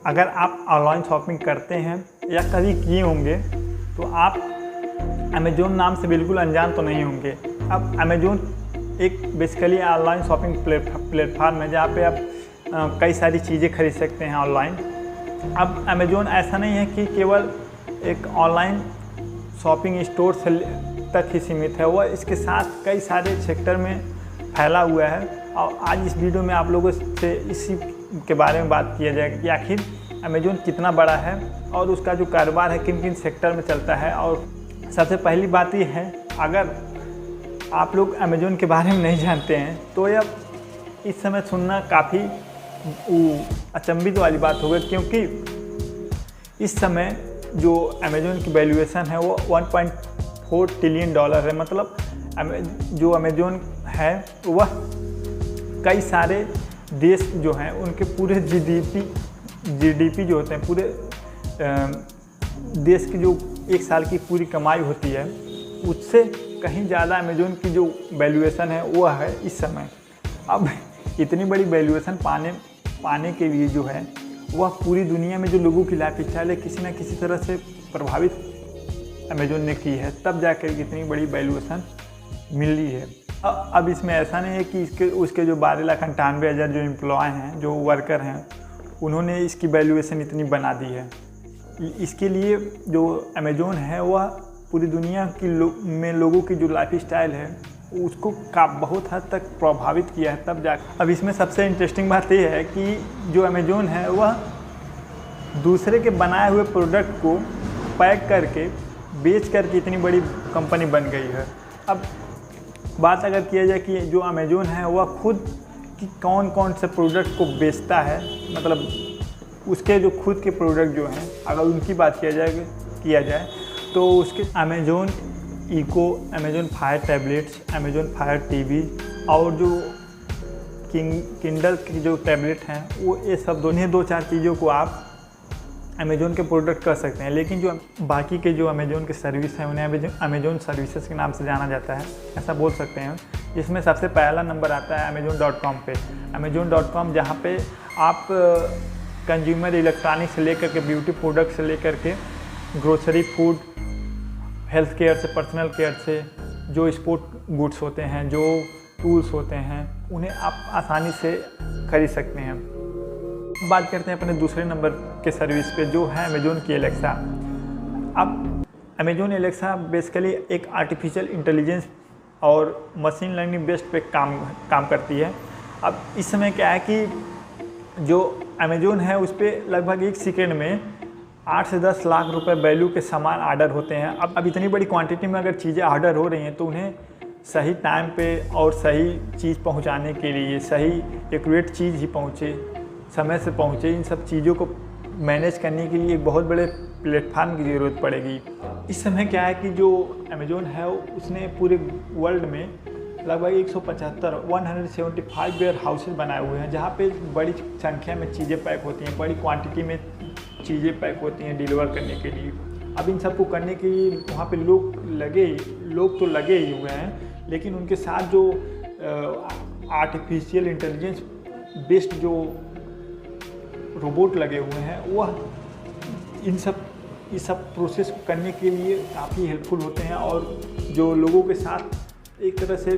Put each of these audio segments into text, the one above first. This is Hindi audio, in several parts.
अगर आप ऑनलाइन शॉपिंग करते हैं या कभी किए होंगे तो आप अमेज़ोन नाम से बिल्कुल अनजान तो नहीं होंगे। अब अमेज़ोन एक बेसिकली ऑनलाइन शॉपिंग प्लेटफार्म है जहाँ पे आप कई सारी चीज़ें खरीद सकते हैं ऑनलाइन। अब अमेज़ोन ऐसा नहीं है कि केवल एक ऑनलाइन शॉपिंग स्टोर से तक ही सीमित है, वह इसके साथ कई सारे सेक्टर में फैला हुआ है। और आज इस वीडियो में आप लोगों से इसी के बारे में बात किया जाएगा कि आखिर अमेज़ोन कितना बड़ा है और उसका जो कारोबार है किन किन सेक्टर में चलता है। और सबसे पहली बात ये है, अगर आप लोग अमेज़ोन के बारे में नहीं जानते हैं तो यह इस समय सुनना काफ़ी अचंभित वाली बात होगी, क्योंकि इस समय जो अमेज़ोन की वैल्यूएशन है वो $1.4 ट्रिलियन है। मतलब जो अमेज़ोन है वह कई सारे देश जो हैं उनके पूरे जीडीपी जो होते हैं, पूरे देश की जो एक साल की पूरी कमाई होती है उससे कहीं ज़्यादा अमेज़ोन की जो वैल्यूएशन है वह है इस समय। अब इतनी बड़ी वैल्यूएशन पाने के लिए जो है वह पूरी दुनिया में जो लोगों की लाइफ स्टाइल है किसी न किसी तरह से प्रभावित अमेज़ोन ने की है, तब जाकर इतनी बड़ी वैल्यूएशन मिली है। अब इसमें ऐसा नहीं है कि उसके जो 12,98,000 जो एम्प्लॉय हैं, जो वर्कर हैं, उन्होंने इसकी वैल्यूएशन इतनी बना दी है। इसके लिए जो अमेज़ोन है वह पूरी दुनिया की में लोगों की जो लाइफ स्टाइल है उसको बहुत हद तक प्रभावित किया है, तब जाकर। अब इसमें सबसे इंटरेस्टिंग बात यह है कि जो अमेज़ोन है वह दूसरे के बनाए हुए प्रोडक्ट को पैक करके बेच करके इतनी बड़ी कंपनी बन गई है। अब बात अगर किया जाए कि जो अमेज़ोन है वह खुद कि कौन कौन से प्रोडक्ट को बेचता है, मतलब उसके जो खुद के प्रोडक्ट जो हैं अगर उनकी बात किया जाए तो उसके Amazon Echo, Amazon Fire tablets, Amazon Fire TV और जो किंडल की जो टैबलेट हैं वो ये सब दो चार चीज़ों को आप अमेज़ोन के प्रोडक्ट कर सकते हैं। लेकिन जो बाकी के जो अमेज़ोन के सर्विस हैं उन्हें अमेज़ोन सर्विसेज के नाम से जाना जाता है, ऐसा बोल सकते हैं। इसमें सबसे पहला नंबर आता है Amazon.com पे। Amazon.com जहाँ पे आप कंज्यूमर इलेक्ट्रॉनिक्स से लेकर के ब्यूटी प्रोडक्ट से लेकर के ग्रोसरी, फूड, हेल्थ केयर से, पर्सनल केयर से, जो स्पोर्ट गुड्स होते हैं, जो टूल्स होते हैं, उन्हें आप आसानी से खरीद सकते हैं। बात करते हैं अपने दूसरे नंबर के सर्विस पे जो है अमेज़ोन की एलेक्सा। अब अमेज़ोन एलेक्सा बेसिकली एक आर्टिफिशियल इंटेलिजेंस और मशीन लर्निंग बेस्ड पे काम करती है। अब इस समय क्या है कि जो अमेज़ोन है उस पर लगभग 1 सेकेंड में 8 से 10 लाख रुपए वैल्यू के सामान ऑर्डर होते हैं। अब इतनी बड़ी क्वांटिटी में अगर चीज़ें ऑर्डर हो रही हैं तो उन्हें सही टाइम पे और सही चीज़ पहुंचाने के लिए, सही एक्यूरेट चीज़ ही पहुंचे, समय से पहुंचे, इन सब चीज़ों को मैनेज करने के लिए एक बहुत बड़े प्लेटफार्म की ज़रूरत पड़ेगी। इस समय क्या है कि जो अमेज़ोन है उसने पूरे वर्ल्ड में लगभग 175 वेयर हाउसेज बनाए हुए हैं जहाँ पे बड़ी संख्या में चीज़ें पैक होती हैं, बड़ी क्वांटिटी में चीज़ें पैक होती हैं डिलीवर करने के लिए। अब इन सबको करने के लिए वहाँ पे लोग तो लगे ही हुए हैं, लेकिन उनके साथ जो आर्टिफिशियल इंटेलिजेंस बेस्ड जो रोबोट लगे हुए हैं वह इस सब प्रोसेस को करने के लिए काफ़ी हेल्पफुल होते हैं और जो लोगों के साथ एक तरह से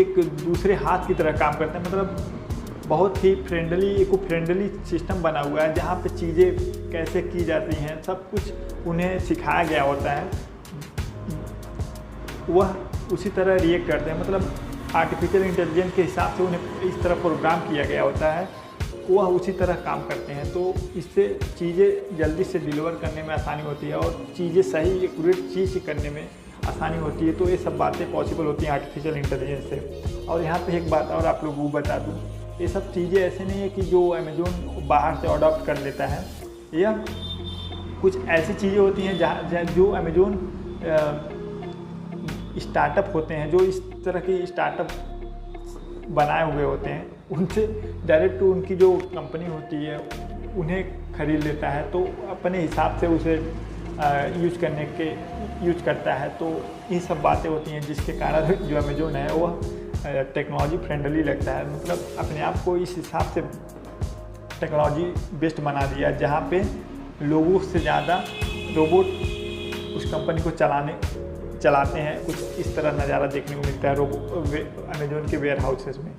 एक दूसरे हाथ की तरह काम करते हैं। मतलब बहुत ही इको फ्रेंडली सिस्टम बना हुआ है जहाँ पे चीज़ें कैसे की जाती हैं सब कुछ उन्हें सिखाया गया होता है, वह उसी तरह रिएक्ट करते हैं। मतलब आर्टिफिशियल इंटेलिजेंस के हिसाब से उन्हें इस तरह प्रोग्राम किया गया होता है, वह उसी तरह काम करते हैं। तो इससे चीज़ें जल्दी से डिलीवर करने में आसानी होती है और चीज़ें सही एक्यूरेट चीज़ करने में आसानी होती है। तो ये सब बातें पॉसिबल होती हैं आर्टिफिशियल इंटेलिजेंस से। और यहाँ पे एक बात और आप लोगों को बता दूँ, ये सब चीज़ें ऐसे नहीं है कि जो अमेज़ोन बाहर से अडॉप्ट कर लेता है, यह कुछ ऐसी चीज़ें होती हैं जहाँ जो अमेज़ोन स्टार्टअप होते हैं, जो इस तरह के स्टार्टअप बनाए हुए होते हैं, उनसे डायरेक्ट उनकी जो कंपनी होती है उन्हें खरीद लेता है, तो अपने हिसाब से उसे यूज करता है। तो ये सब बातें होती हैं जिसके कारण जो अमेज़ोन है वह टेक्नोलॉजी फ्रेंडली लगता है, मतलब अपने आप को इस हिसाब से टेक्नोलॉजी बेस्ड बना दिया, जहाँ पे लोगों से ज़्यादा रोबोट उस कंपनी को चलाते हैं। कुछ इस तरह नज़ारा देखने को मिलता है अमेजोन के वेयर हाउसेस में।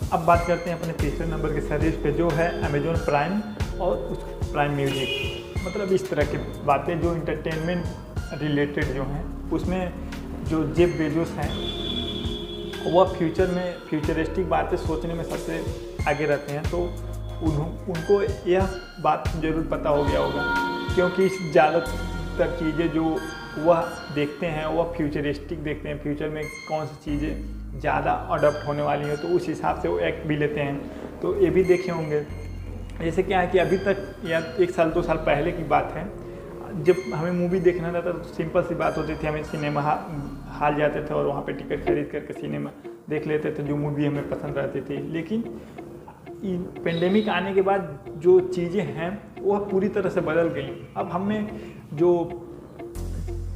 अब बात करते हैं अपने तीसरे नंबर के सर्विस पे, जो है अमेजोन प्राइम और उस प्राइम म्यूजिक। मतलब इस तरह की बातें जो इंटरटेनमेंट रिलेटेड जो हैं, उसमें जो जेफ बेजोस हैं वह फ्यूचर में फ्यूचरिस्टिक बातें सोचने में सबसे आगे रहते हैं। तो उनको यह बात ज़रूर पता हो गया होगा, क्योंकि ज़्यादातर चीज़ें जो वह देखते हैं वह फ्यूचरिस्टिक देखते हैं। फ्यूचर में कौन सी चीज़ें ज़्यादा अडॉप्ट होने वाली हैं, तो उस हिसाब से वो एक्ट भी लेते हैं। तो ये भी देखे होंगे। जैसे क्या है कि अभी तक या 1 साल 2 साल पहले की बात है, जब हमें मूवी देखना रहता तो सिंपल सी बात होती थी, हमें सिनेमा हॉल जाते थे और वहाँ पे टिकट खरीद करके सिनेमा देख लेते थे जो मूवी हमें पसंद रहती थी। लेकिन पेंडेमिक आने के बाद जो चीज़ें हैं वह पूरी तरह से बदल गई। अब हमें जो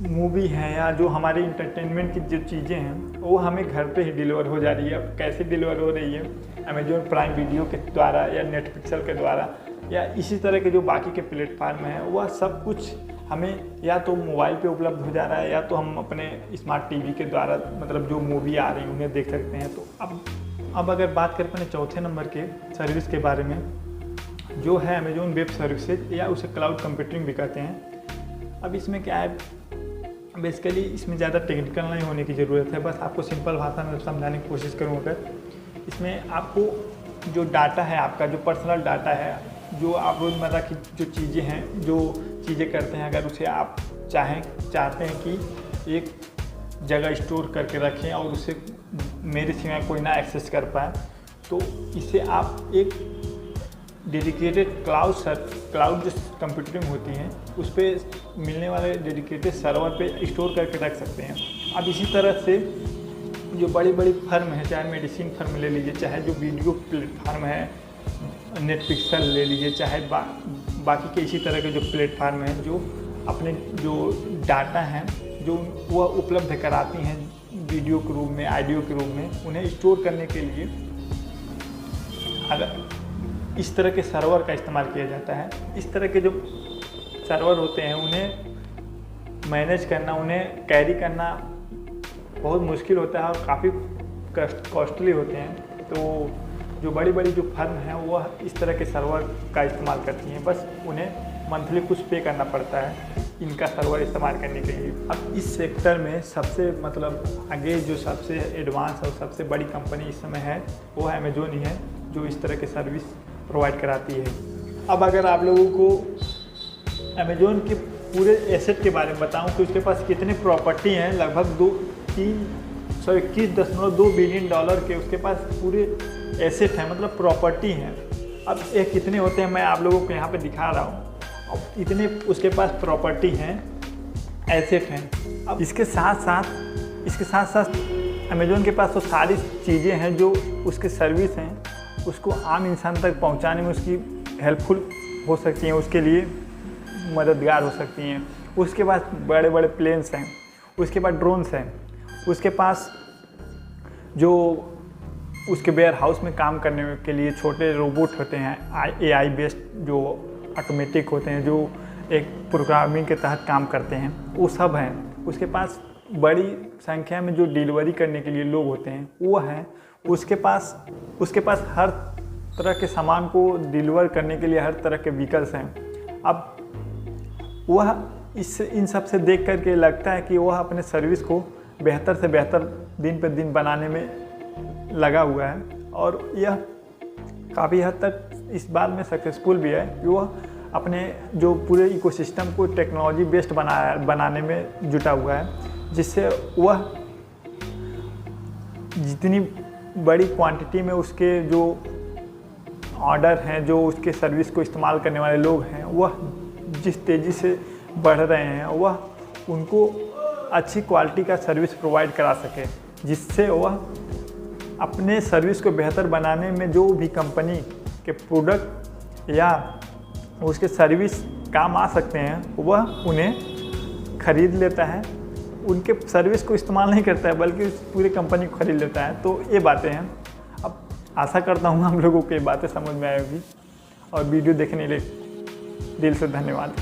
मूवी हैं या जो हमारे इंटरटेनमेंट की जो चीज़ें हैं वो हमें घर पे ही डिलीवर हो जा रही है। अब कैसे डिलीवर हो रही है? अमेजोन प्राइम वीडियो के द्वारा या नेटफ्लिक्स के द्वारा या इसी तरह के जो बाकी के प्लेटफार्म हैं, वह सब कुछ हमें या तो मोबाइल पे उपलब्ध हो जा रहा है या तो हम अपने स्मार्ट टीवी के द्वारा मतलब जो मूवी आ रही है उन्हें देख सकते हैं। तो अब अगर बात करें अपने चौथे नंबर के सर्विस के बारे में, जो है अमेजोन वेब सर्विसेज या उसे क्लाउड कंप्यूटिंग भी कहते हैं। अब इसमें क्या है, बेसिकली इसमें ज़्यादा टेक्निकल नहीं होने की ज़रूरत है, बस आपको सिंपल भाषा में समझाने की कोशिश करूँगा। इसमें आपको जो डाटा है, आपका जो पर्सनल डाटा है, जो आप रोज़मर्रा की जो चीज़ें हैं, जो चीज़ें करते हैं, अगर उसे आप चाहते हैं कि एक जगह स्टोर करके रखें और उसे मेरे सिवाय कोई ना एक्सेस कर पाए, तो इसे आप एक डेडिकेटेड क्लाउड जो कंप्यूटिंग होती हैं उस पर मिलने वाले डेडिकेटेड सर्वर पे स्टोर करके रख सकते हैं। अब इसी तरह से जो बड़ी बड़ी फर्म है, चाहे मेडिसिन फर्म ले लीजिए, चाहे जो वीडियो प्लेटफार्म है नेटफ्लिक्स ले लीजिए, चाहे बाकी के इसी तरह के जो प्लेटफार्म हैं, जो अपने जो डाटा हैं जो वह उपलब्ध कराती हैं वीडियो के रूप में, ऑडियो के रूप में, उन्हें स्टोर करने के लिए अगर इस तरह के सर्वर का इस्तेमाल किया जाता है। इस तरह के जो सर्वर होते हैं उन्हें मैनेज करना, उन्हें कैरी करना बहुत मुश्किल होता है और काफ़ी कॉस्टली होते हैं। तो जो बड़ी बड़ी जो फर्म हैं वह इस तरह के सर्वर का इस्तेमाल करती हैं, बस उन्हें मंथली कुछ पे करना पड़ता है इनका सर्वर इस्तेमाल करने के लिए। अब इस सेक्टर में सबसे मतलब आगे जो सबसे एडवांस और सबसे बड़ी कंपनी इस समय है वो है अमेजोन ही है, जो इस तरह के सर्विस प्रोवाइड कराती है। अब अगर आप लोगों को अमेजोन के पूरे एसेट के बारे में बताऊं कि उसके पास कितने प्रॉपर्टी हैं, लगभग 21.2 बिलियन डॉलर के उसके पास पूरे एसेट हैं, मतलब प्रॉपर्टी हैं। अब ये कितने होते हैं मैं आप लोगों को यहाँ पे दिखा रहा हूँ। अब इतने उसके पास प्रॉपर्टी हैं, एसेट हैं। अब इसके साथ साथ अमेजोन के पास तो सारी चीज़ें हैं जो उसके सर्विस हैं उसको आम इंसान तक पहुंचाने में उसकी हेल्पफुल हो सकती हैं, उसके लिए मददगार हो सकती हैं। उसके पास बड़े बड़े प्लेन्स हैं, उसके पास ड्रोन्स हैं, उसके पास जो उसके वेयर हाउस में काम करने के लिए छोटे रोबोट होते हैं, AI बेस्ड जो ऑटोमेटिक होते हैं, जो एक प्रोग्रामिंग के तहत काम करते हैं, वो सब हैं। उसके पास बड़ी संख्या में जो डिलीवरी करने के लिए लोग होते हैं वो हैं। उसके पास हर तरह के सामान को डिलीवर करने के लिए हर तरह के व्हीकल्स हैं। अब वह इन सब से देख करके लगता है कि वह अपने सर्विस को बेहतर से बेहतर दिन पर दिन बनाने में लगा हुआ है और यह काफ़ी हद तक इस बात में सक्सेसफुल भी है कि वह अपने जो पूरे इकोसिस्टम को टेक्नोलॉजी बेस्ड बनाने में जुटा हुआ है, जिससे वह जितनी बड़ी क्वांटिटी में उसके जो ऑर्डर हैं, जो उसके सर्विस को इस्तेमाल करने वाले लोग हैं, वह जिस तेज़ी से बढ़ रहे हैं, वह उनको अच्छी क्वालिटी का सर्विस प्रोवाइड करा सके, जिससे वह अपने सर्विस को बेहतर बनाने में जो भी कंपनी के प्रोडक्ट या उसके सर्विस काम आ सकते हैं वह उन्हें खरीद लेता है। उनके सर्विस को इस्तेमाल नहीं करता है बल्कि उस पूरी कंपनी को खरीद लेता है। तो ये बातें हैं। अब आशा करता हूँ आप लोगों को ये बातें समझ में आएगी और वीडियो देखने के लिए दिल से धन्यवाद।